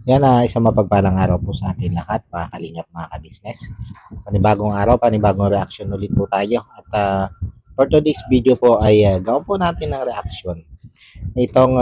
Yan na isang mapagpalang araw po sa atin lahat, mga kalingap, mga ka-business. Panibagong araw, panibagong reaction ulit po tayo. At for today's video po ay gawin po natin ng reaction. Itong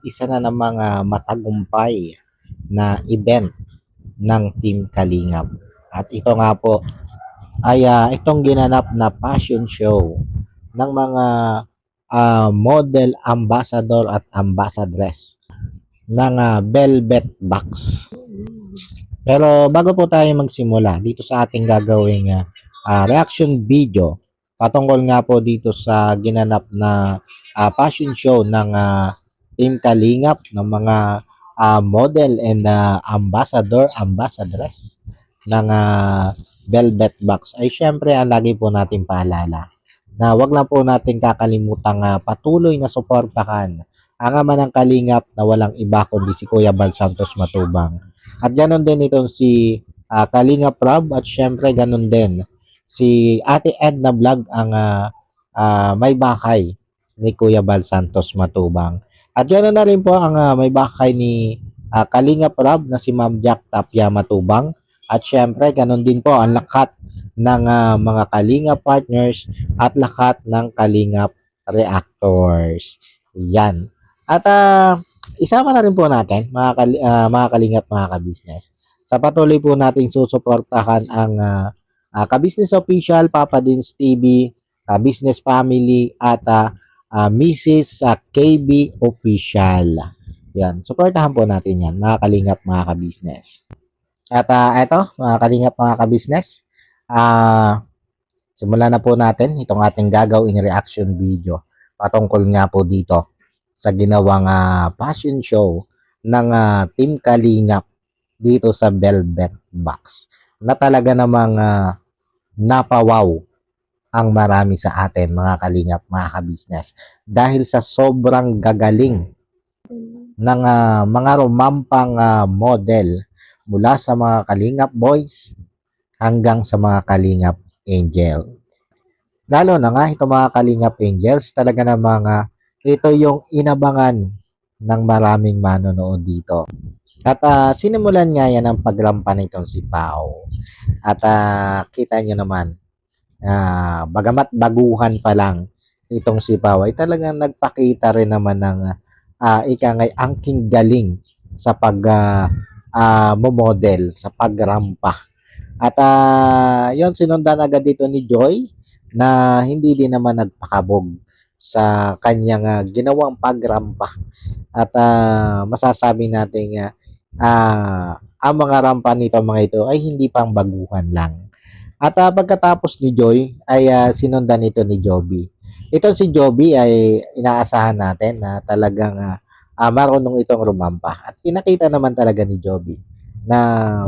isa na namang matagumpay na event ng Team Kalingap. At ito nga po ay itong ginanap na fashion show ng mga model ambassador at ambassadress ng Velvet Box. Pero bago po tayo magsimula dito sa ating gagawing reaction video patungkol nga po dito sa ginanap na fashion show ng Team Kalingap ng mga model and ambassador, ambassadress ng Velvet Box ay syempre ang lagi po natin paalala na wag lang po natin kakalimutang patuloy na suportahan ang ama ng Kalingap na walang iba kundi si Kuya Bal Santos Matubang. At ganoon din itong si Kalingap Rob at syempre ganoon din si Ate Edna Vlog ang may bakay ni Kuya Bal Santos Matubang. At ganoon na rin po ang may bakay ni Kalingap Rob na si Ma'am Jack Tapia Matubang. At syempre ganoon din po ang lakat ng mga Kalingap partners at lakat ng Kalingap reactors. Yan. At isama na rin po natin mga kalingap, mga ka-business. Sa patuloy po nating susuportahan ang ka-business official, Papa Dins TV, ka-business family at Mrs. KB official. Yan, suportahan po natin yan, mga kalingap, mga ka-business. At eto, mga kalingap, mga ka-business, simulan na po natin itong ating gagawing reaction video patungkol nga po dito sa ginawang fashion show ng Team Kalingap dito sa Velvet Box na talaga namang napawaw ang marami sa atin, mga kalingap, mga ka-business, dahil sa sobrang gagaling ng mga rumampang model mula sa mga Kalingap boys hanggang sa mga Kalingap angel. Lalo na nga itong mga Kalingap angels talaga namang ito yung inabangan ng maraming manonood dito. At sinimulan nga yan ang pagrampa nitong si Pao. At kita nyo naman, bagamat baguhan pa lang itong si Pao, ay talagang nagpakita rin naman ng ikangay angking galing sa model, sa pagrampa. At yon sinundan agad dito ni Joy na hindi din naman nagpakabog sa kanyang ginawang pagrampa. At masasabi natin ang mga rampa nito mga ito ay hindi pang baguhan lang. At pagkatapos ni Joy ay sinundan ito ni Joby. Ito si Joby ay inaasahan natin na talagang marunong itong rumampa. At pinakita naman talaga ni Joby na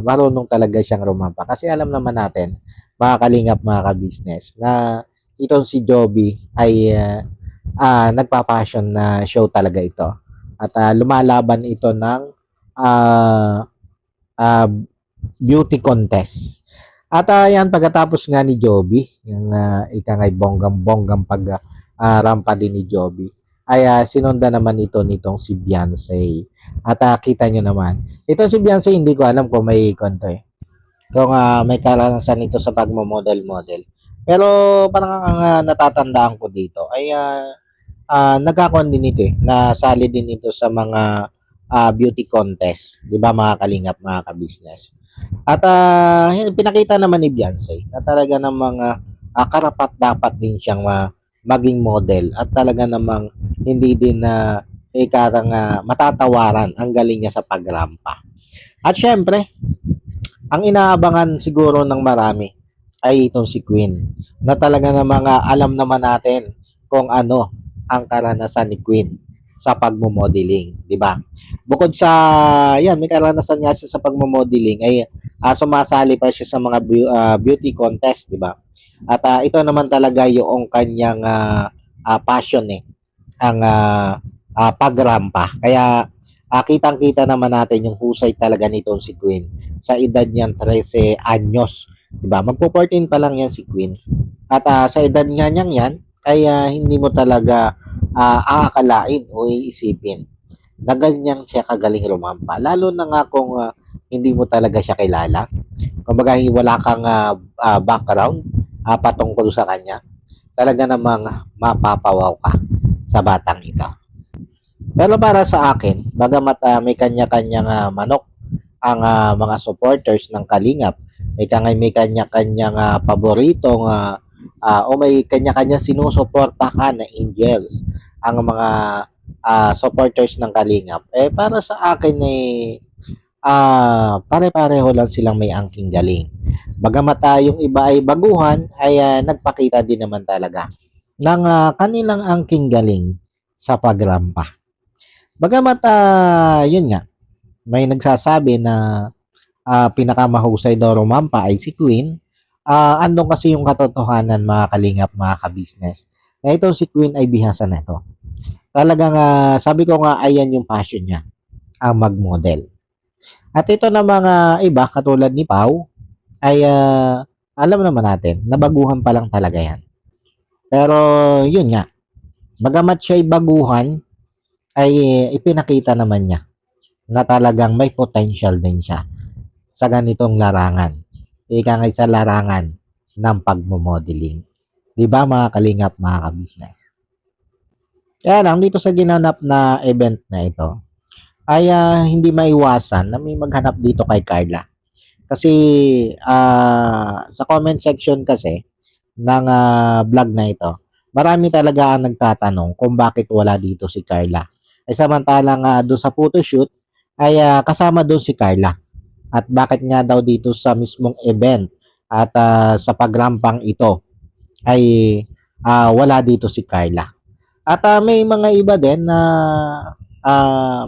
marunong talaga siyang rumampa. Kasi alam naman natin, mga kalingap, mga ka-business, na itong si Joby ay nagpa-fashion na show talaga ito. At lumalaban ito ng beauty contest. At yan, pagkatapos nga ni Joby, yung ikangay bonggang rampa din ni Joby, ay sinundan naman ito nitong si Beyonce. At kita nyo naman, ito si Beyonce, hindi ko alam kung may konto kung may karanasan ito sa pagmo-model-model. Pero parang ang natatandaan ko dito ay nagkakaroon din ito nasali din ito sa mga beauty contest, 'di ba, mga kalingap, mga ka-business. At pinakita naman ni Beyonce na talaga namang karapat dapat din siyang maging model at talaga namang hindi din na matatawaran ang galing niya sa pagrampa. At syempre, ang inaabangan siguro ng marami ay itong si Queen na talaga namang alam naman natin kung ano ang karanasan ni Queen sa pagmo-modeling, 'di ba? Bukod sa yan, may karanasan nga siya sa pagmo-modeling ay sumasali pa siya sa mga beauty contest, 'di ba? At ito naman talaga yung kanyang passion ang pagrampa. Kaya kitang-kita naman natin yung husay talaga nitong si Queen sa edad niyang 13 anyos, 'di ba? Magpo-14 pa lang yan si Queen. At sa edad nga niyang yan ay hindi mo talaga aakalain o iisipin na ganyan siya kagaling rumampa. Lalo na nga kung hindi mo talaga siya kilala. Kumbaga wala kang background patungkol sa kanya. Talaga namang mapapawaw ka sa batang ito. Pero para sa akin, bagamat may kanya-kanyang manok ang mga supporters ng Kalingap, may kanya-kanyang paboritong o may kanya-kanya sinusuportahan na angels ang mga supporters ng Kalingap. Para sa akin pare-pareho lang silang may angking galing. Bagamat yung iba ay baguhan, ay nagpakita din naman talaga ng kanilang angking galing sa pagrampa. Bagamat yun nga, may nagsasabi na pinakamahusay daw rumampa ay si Queen. Andun kasi yung katotohanan mga kalingap, mga kabisnes, na itong si Queen ay bihasa na ito. Talagang sabi ko nga, ayan yung passion niya, ang mag-model. At ito na mga iba, katulad ni Pau, ay alam naman natin, nabaguhan pa lang talaga yan. Pero yun nga, bagamat siya'y baguhan, ay ipinakita naman niya na talagang may potential din siya sa ganitong larangan. Ika nga sa larangan ng pagmo-modeling. Di ba mga kalingap, mga kabisnes? Kaya lang, dito sa ginanap na event na ito, ay hindi maiwasan na may maghanap dito kay Carla. Kasi sa comment section kasi ng vlog na ito, marami talaga ang nagtatanong kung bakit wala dito si Carla. Samantalang doon sa photoshoot ay kasama doon si Carla. At bakit nga daw dito sa mismong event at sa pagrampang ito ay wala dito si Carla. At may mga iba din na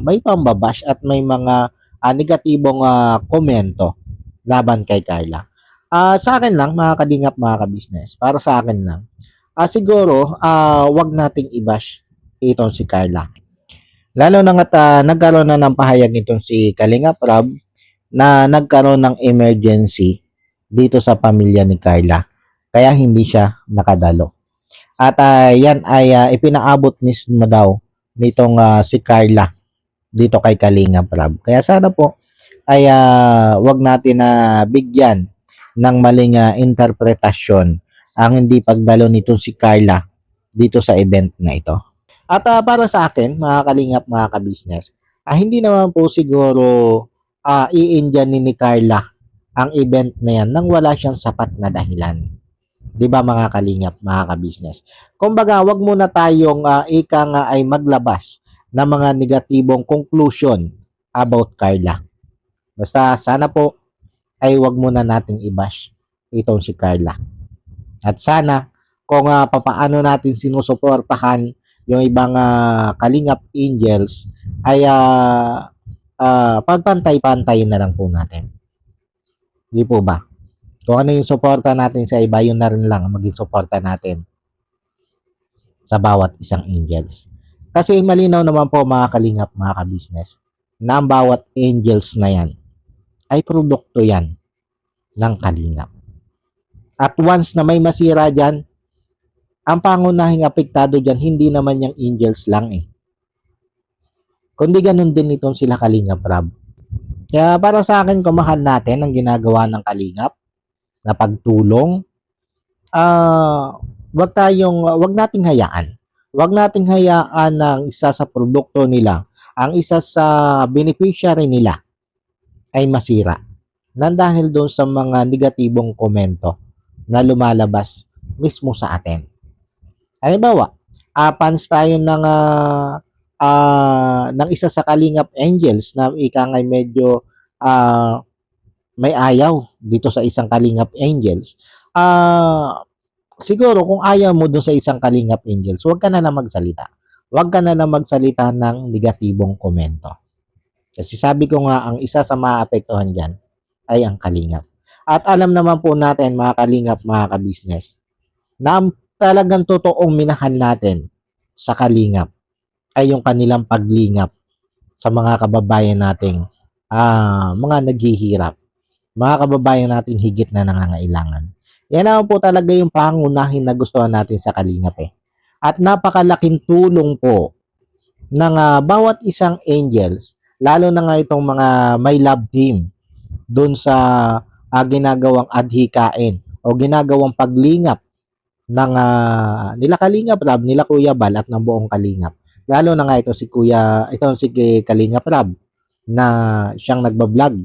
may pambabash at may mga negatibong komento laban kay Carla. Sa akin lang, mga kalingap, mga kabisnes, para sa akin lang, siguro, wag nating i-bash itong si Carla. Lalo na nga nagkaroon na ng pahayag itong si Kalingap Rob na nagkaroon ng emergency dito sa pamilya ni Carla. Kaya hindi siya nakadalo. At yan ay ipinaabot mismo daw nitong si Carla dito kay Kalingap Rob. Kaya sana po ay wag natin na bigyan ng maling interpretasyon ang hindi pagdalo nitong si Carla dito sa event na ito. At para sa akin, mga kalingap, mga kabisnes, hindi naman po siguro i-Indian ni Carla ang event na yan nang wala siyang sapat na dahilan. 'Di ba mga kalingap, mga kabisnes? Kumbaga, wag muna tayong ika nga ay maglabas ng mga negatibong conclusion about Carla. Basta sana po ay wag muna nating i-bash itong si Carla. At sana kung papaano natin sinusuportahan yung ibang Kalingap Angels ay pagpantay-pantay na lang po natin. Di po ba? Kung ano yung suporta natin sa iba, yun na rin lang maging suporta natin sa bawat isang angels. Kasi malinaw naman po mga kalingap, mga kabisnes, na ang bawat angels na yan ay produkto yan ng kalingap. At once na may masira dyan, ang pangunahing apektado dyan, hindi naman yung angels lang kundi ganun din itong sila Kalingap Rob. Kaya para sa akin, kumahal natin ang ginagawa ng Kalingap na pagtulong. Wag nating hayaan. Wag nating hayaan ng isa sa produkto nila, ang isa sa beneficiary nila ay masira. Nang dahil doon sa mga negatibong komento na lumalabas mismo sa atin. Halimbawa, fans tayo ng isa sa Kalingap Angels na ika ngay medyo may ayaw dito sa isang Kalingap Angels. Siguro kung ayaw mo doon sa isang Kalingap Angels, huwag ka na lang magsalita. Huwag ka na lang magsalita ng negatibong komento. Kasi sabi ko nga, ang isa sa maapektuhan dyan ay ang Kalingap. At alam naman po natin, mga Kalingap, mga kabisnes, na talagang totoong minahal natin sa Kalingap ay yung kanilang paglingap sa mga kababayan nating mga naghihirap, mga kababayan nating higit na nangangailangan. Yan naman po talaga yung pangunahin na gusto natin sa Kalingap At napakalaking tulong po ng bawat isang angels, lalo na nga itong mga may love team doon sa ginagawang adhikain o ginagawang paglingap ng nila Kalingap Rab, nila Kuya Bal at ng buong Kalingap. Lalo na nga itong si Kalingap Rab na siyang nagba-vlog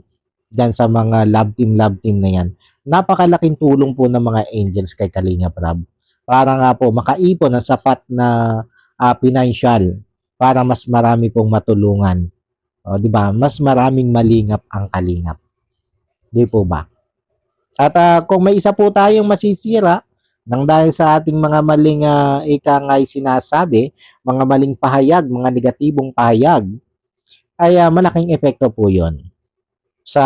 dyan sa mga love team na yan. Napakalaking tulong po ng mga angels kay Kalingap Rab. Para nga po makaipon ng sapat na financial para mas marami pong matulungan. O, di ba? Mas maraming malingap ang Kalingap. Di po ba? At kung may isa po tayong masisira nang dahil sa ating mga maling ika nga'y sinasabi, mga maling pahayag, mga negatibong pahayag, ay malaking epekto po 'yon sa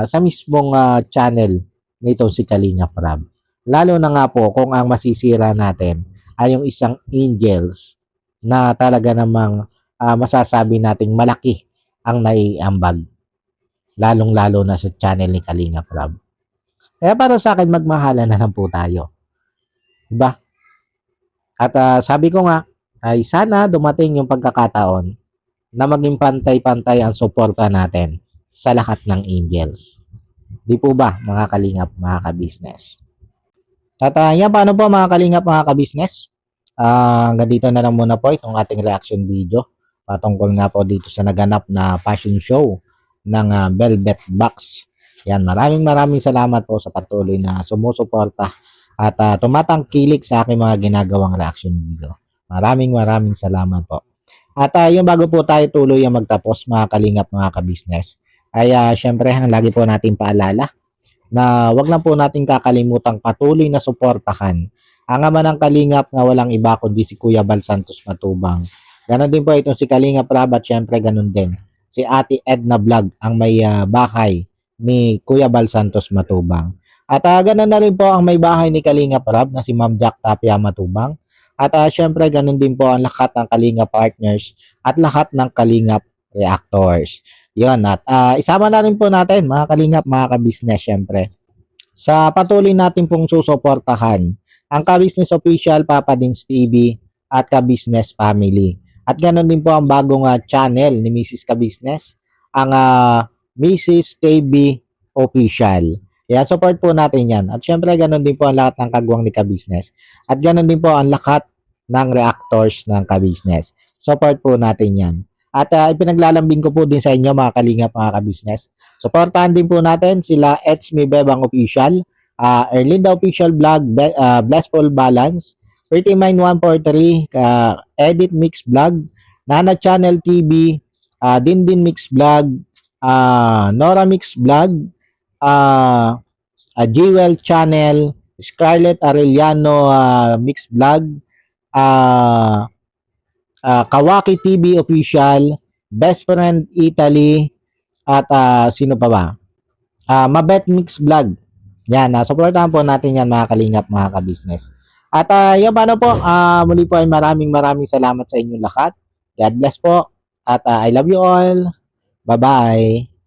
sa mismong channel nito si Kalingap Rab. Lalo na nga po kung ang masisira natin ay yung isang angels na talaga namang masasabi nating malaki ang naiambag, lalong-lalo na sa channel ni Kalingap Rab. Kaya para sa akin, magmahalan na lang po tayo. Diba? At sabi ko nga, ay sana dumating yung pagkakataon na maging pantay-pantay ang suporta natin sa lahat ng angels. Di po ba, mga kalingap, mga ka-business? At yan, paano po mga kalingap, mga ka-business? Hanggang dito na lang muna po itong ating reaction video patungkol nga po dito sa naganap na fashion show ng Velvet Box. Yan, maraming salamat po sa patuloy na sumusuporta at tumatangkilik sa aking mga ginagawang reaction video. Maraming salamat po. At yung bago po tayo tuloy ang magtapos, mga kalingap, mga ka-business, ay syempre ang lagi po natin paalala na wag lang po natin kakalimutang patuloy na suportahan ang ama ng kalingap na walang iba kundi si Kuya Bal Santos Matubang. Ganon din po itong si Kalingap Rab at syempre ganon din si Ate Edna Vlog ang may bahay ni Kuya Bal Santos Matubang. At ganun na rin po ang may bahay ni Kalingap Rab na si Ma'am Jack Tapia Matubang. At syempre ganun din po ang lahat ng Kalingap partners at lahat ng Kalingap reactors. Yun, at isama na rin po natin mga Kalingap, mga ka-business syempre sa patuloy natin pong susuportahan ang Ka-Business Official, Papa Dins TV at Ka-Business Family. At ganun din po ang bagong channel ni Mrs. Ka-Business, ang Mrs. KB Official. Yan, support po natin yan. At syempre, ganun din po ang lahat ng kagwang ni Ka-Business. At ganun din po ang lahat ng reactors ng Ka-Business. Support po natin yan. At ipinaglalambing ko po din sa inyo mga kalingap, mga ka-business. Supportahan din po natin sila Etsme Bebang Official, Erlinda Official Vlog, Blessful Balance, Pretty Mind 143, Edit Mix Vlog, Nana Channel TV, Dindin Mix Vlog, Nora Mix Vlog, Jewel Channel, Scarlett Arellano Mix Vlog, Kawaki TV Official, Best Friend Italy, at sino pa ba? Mabet Mix Vlog. Yan, supportahan po natin yan mga kalingap, mga ka-business. At yan, paano po? Muli po ay maraming salamat sa inyong lahat. God bless po. At I love you all. Bye-bye.